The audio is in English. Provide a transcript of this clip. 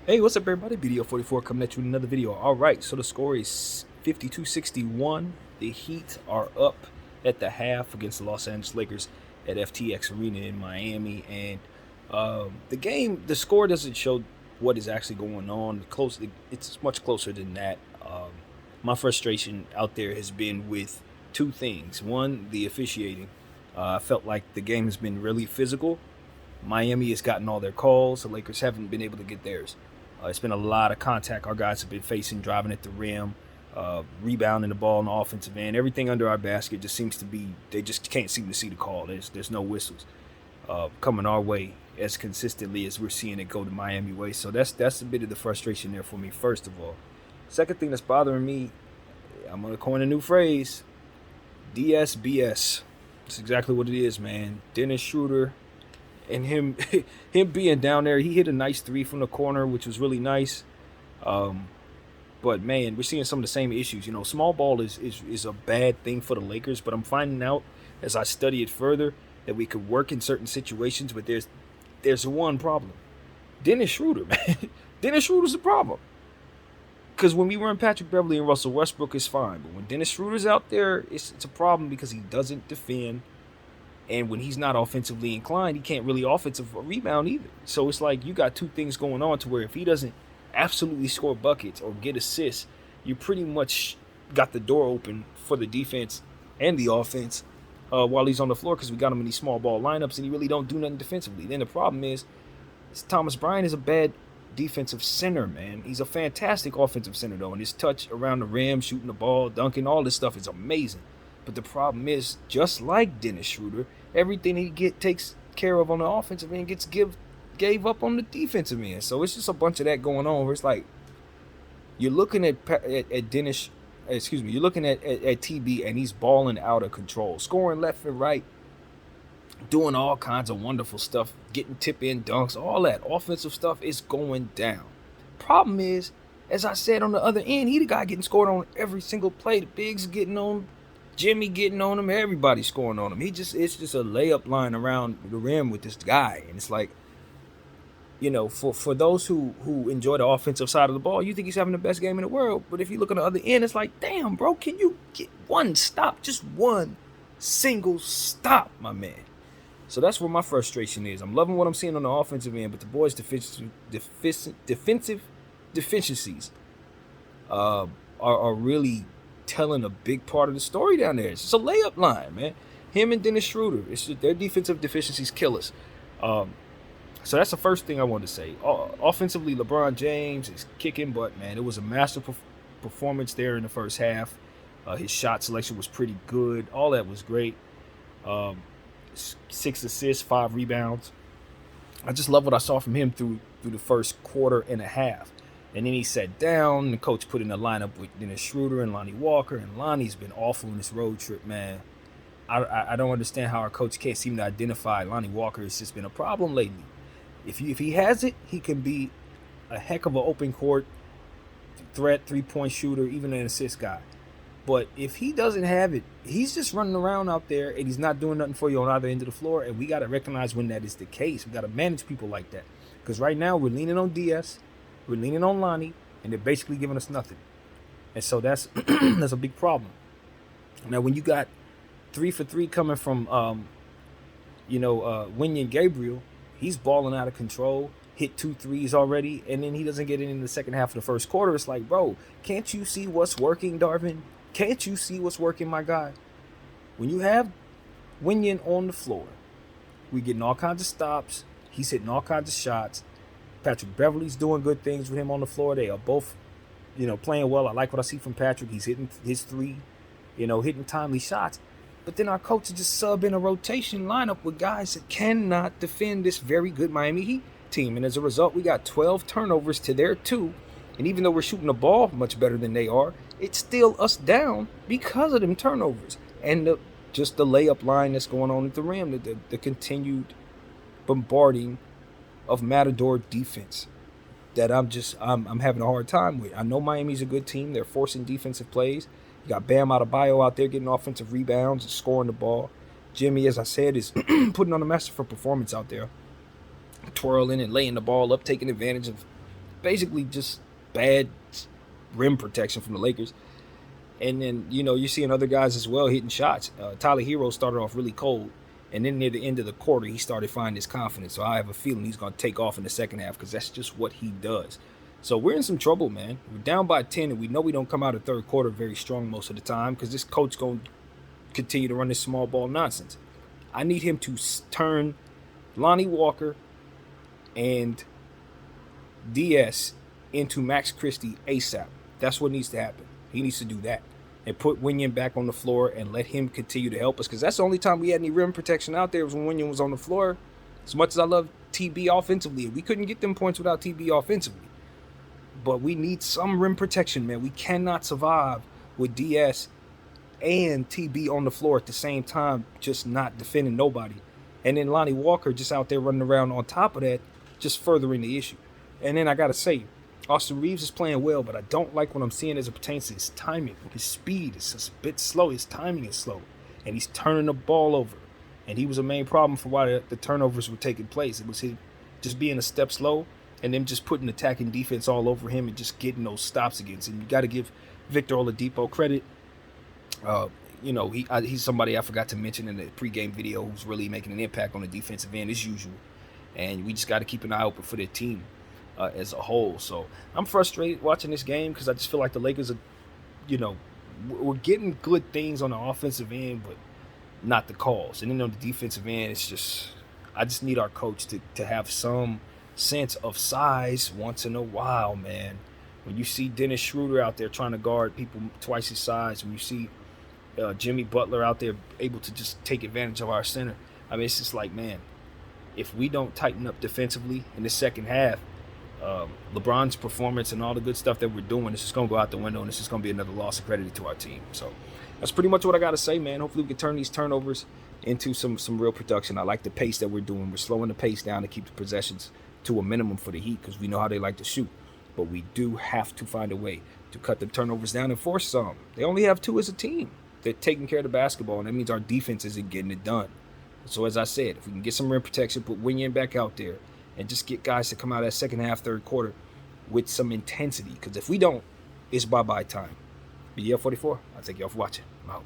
Hey, what's up, everybody? BDO44 coming at you with another video. All right, so the score is 52-61. The Heat are up at the half against the Los Angeles Lakers at FTX Arena in Miami. And the score doesn't show what is actually going on. It's much closer than that. My frustration out there has been with two things. One, the officiating. I felt like the game has been really physical. Miami has gotten all their calls. The Lakers haven't been able to get theirs. It's been a lot of contact our guys have been facing, driving at the rim, rebounding the ball in the offensive end. Everything under our basket just seems to be, they just can't seem to see the call. There's no whistles coming our way as consistently as we're seeing it go the Miami way. So that's a bit of the frustration there for me, first of all. Second thing that's bothering me, I'm going to coin a new phrase, DSBS. That's exactly what it is, man. Dennis Schroeder and him him being down there, he hit a nice three from the corner, which was really nice. Um, but man, we're seeing some of the same issues. You know, small ball is a bad thing for the Lakers, but I'm finding out as I study it further that we could work in certain situations. But there's one problem: Dennis Schroeder, man. Dennis Schroeder's the problem. Because when we run Patrick Beverly and Russell Westbrook, it's fine. But when Dennis Schroeder's out there, it's a problem because he doesn't defend, and when he's not offensively inclined, he can't really offensive rebound either. So it's like you got two things going on to where if he doesn't absolutely score buckets or get assists, you pretty much got the door open for the defense and the offense while he's on the floor because we got him in these small ball lineups and he really don't do nothing defensively. Then the problem is Thomas Bryant is a bad defensive center, man. He's a fantastic offensive center, though, and his touch around the rim, shooting the ball, dunking, all this stuff is amazing. But the problem is, just like Dennis Schroeder, everything takes care of on the offensive end gave up on the defensive end. So it's just a bunch of that going on. Where it's like you're looking at Dennis, excuse me, you're looking at TB, and he's balling out of control, scoring left and right, doing all kinds of wonderful stuff, getting tip in dunks, all that offensive stuff is going down. Problem is, as I said on the other end, he the guy getting scored on every single play. The bigs getting on, Jimmy getting on him, everybody scoring on him. It's just a layup line around the rim with this guy, and it's like, you know, for those who enjoy the offensive side of the ball, you think he's having the best game in the world. But if you look on the other end, it's like, damn, bro, can you get one stop, just one single stop, my man? So that's where my frustration is. I'm loving what I'm seeing on the offensive end, but the boys' defensive deficiencies are really telling a big part of the story down there. It's just a layup line, man. Him and Dennis Schroeder, it's just, their defensive deficiencies kill us. So that's the first thing I wanted to say. Offensively, LeBron James is kicking butt, man. It was a master performance there in the first half. His shot selection was pretty good. All that was great. 6 assists, 5 rebounds. I just love what I saw from him through the first quarter and a half. And then he sat down. The coach put in a lineup with Dennis Schroeder and Lonnie Walker. And Lonnie's been awful in this road trip, man. I don't understand how our coach can't seem to identify Lonnie Walker. It's just been a problem lately. If he has it, he can be a heck of an open court threat, 3-point shooter, even an assist guy. But if he doesn't have it, he's just running around out there and he's not doing nothing for you on either end of the floor. And we got to recognize when that is the case. We got to manage people like that. Because right now we're leaning on DS, we're leaning on Lonnie, and they're basically giving us nothing. And so that's that's a big problem. Now, when you got 3 for 3 coming from, Wenyen Gabriel, he's balling out of control. Hit 2 threes already, and then he doesn't get in the second half of the first quarter. It's like, bro, can't you see what's working, Darvin? Can't you see what's working, my guy? When you have Wenyen on the floor, we getting all kinds of stops. He's hitting all kinds of shots. Patrick Beverly's doing good things with him on the floor. They are both, playing well. I like what I see from Patrick. He's hitting his three, hitting timely shots. But then our coach is just sub in a rotation lineup with guys that cannot defend this very good Miami Heat team. And as a result, we got 12 turnovers to their 2. And even though we're shooting the ball much better than they are, it's still us down because of them turnovers. And just the layup line that's going on at the rim, the continued bombarding of Matador defense that I'm having a hard time with. I know Miami's a good team. They're forcing defensive plays. You got Bam Adebayo out there getting offensive rebounds and scoring the ball. Jimmy, as I said, is putting on a masterful performance out there, twirling and laying the ball up, taking advantage of basically just bad rim protection from the Lakers. And then, you're seeing other guys as well hitting shots. Tyler Hero started off really cold. And then near the end of the quarter, he started finding his confidence. So I have a feeling he's going to take off in the second half because that's just what he does. So we're in some trouble, man. We're down by 10, and we know we don't come out of third quarter very strong most of the time because this coach going to continue to run this small ball nonsense. I need him to turn Lonnie Walker and DS into Max Christie ASAP. That's what needs to happen. He needs to do that and put Winion back on the floor and let him continue to help us because that's the only time we had any rim protection out there was when Winion was on the floor. As much as I love TB offensively, we couldn't get them points without TB offensively. But we need some rim protection, man. We cannot survive with DS and TB on the floor at the same time, just not defending nobody. And then Lonnie Walker just out there running around on top of that, just furthering the issue. And then I got to say, Austin Reaves is playing well, but I don't like what I'm seeing as it pertains to his timing. His speed is just a bit slow. His timing is slow. And he's turning the ball over. And he was a main problem for why the turnovers were taking place. It was him just being a step slow and them just putting attacking defense all over him and just getting those stops against him. You got to give Victor Oladipo credit. He's somebody I forgot to mention in the pregame video who's really making an impact on the defensive end as usual. And we just got to keep an eye open for their team as a whole. So I'm frustrated watching this game because I just feel like the Lakers are, we're getting good things on the offensive end, but not the calls. And then on the defensive end, it's just, I just need our coach to have some sense of size once in a while, man. When you see Dennis Schroeder out there trying to guard people twice his size, when you see Jimmy Butler out there able to just take advantage of our center, I mean, it's just like, man, if we don't tighten up defensively in the second half, LeBron's performance and all the good stuff that we're doing, it's just going to go out the window, and it's just going to be another loss of credit to our team. So that's pretty much what I got to say, man. Hopefully we can turn these turnovers into some real production. I like the pace that we're doing. We're slowing the pace down to keep the possessions to a minimum for the Heat because we know how they like to shoot. But we do have to find a way to cut the turnovers down and force some. They only have 2 as a team. They're taking care of the basketball, and that means our defense isn't getting it done. So as I said, if we can get some rim protection, put Winion back out there, and just get guys to come out of that second half, third quarter with some intensity. Because if we don't, it's bye-bye time. BL44, I'll take you off watching. I'm out.